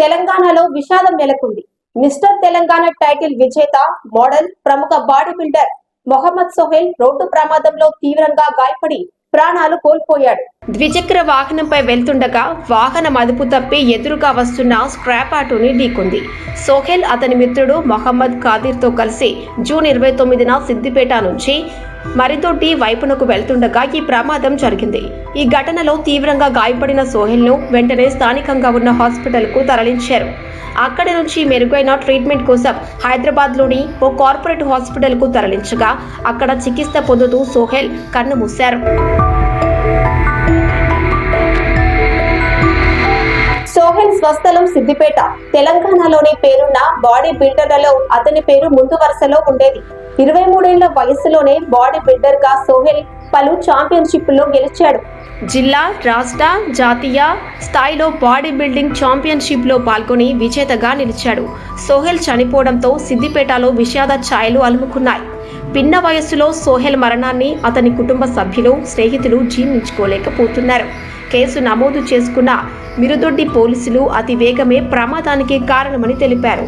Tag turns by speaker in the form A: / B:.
A: తెలంగాణలో విషాదం నెలకొంది. మిస్టర్ తెలంగాణ టైటిల్ విజేత మోడల్ ప్రముఖ body builder Mohammed Sohail road ప్రమాదంలో తీవ్రంగా గాయపడి ప్రాణాలు కోల్పోయాడు. ద్విచక్ర వాహనంపై వెళ్తుండగా వాహనం అదుపు తప్పి ఎదురుగా వస్తున్న స్క్రాప్ ఆటోని ఢీకొంది. సోహెల్ అతని మిత్రుడు మొహమ్మద్ ఖాదిర్తో కలిసి జూన్ 29న సిద్దిపేట నుంచి మరిదొడ్డి వైపునకు వెళ్తుండగా ఈ ప్రమాదం జరిగింది. ఈ ఘటనలో తీవ్రంగా గాయపడిన సోహెల్ను వెంటనే స్థానికంగా ఉన్న హాస్పిటల్కు తరలించారు. అక్కడి నుంచి మెరుగైన ట్రీట్మెంట్ కోసం హైదరాబాద్లోని ఓ కార్పొరేట్ హాస్పిటల్కు తరలించగా అక్కడ చికిత్స పొందుతూ సోహెల్ కన్నుమూశారు. సోహెల్ స్వస్థలం సిద్దిపేట. తెలంగాణలోని పేరున్న బాడీ బిల్డర్లలో అతని పేరు ముందు వరుసలో ఉండేది. 23 ఏళ్ల వయసులోనే బాడీ బిల్డర్ గా సోహెల్ పలు ఛాంపియన్షిప్లో గెలిచాడు. జిల్లా, రాష్ట్ర, జాతీయ స్థాయిలో బాడీ బిల్డింగ్ ఛాంపియన్షిప్లో పాల్గొని విజేతగా నిలిచాడు. సోహెల్ చనిపోవడంతో సిద్దిపేటలో విషాద ఛాయలు అలుముకున్నాయి. పిన్న వయస్సులో సోహెల్ మరణాన్ని అతని కుటుంబ సభ్యులు, స్నేహితులు జీర్ణించుకోలేకపోతున్నారు. కేసు నమోదు చేసుకున్న మిరుదొడ్డి పోలీసులు అతి వేగమే ప్రమాదానికి కారణమని తెలిపారు.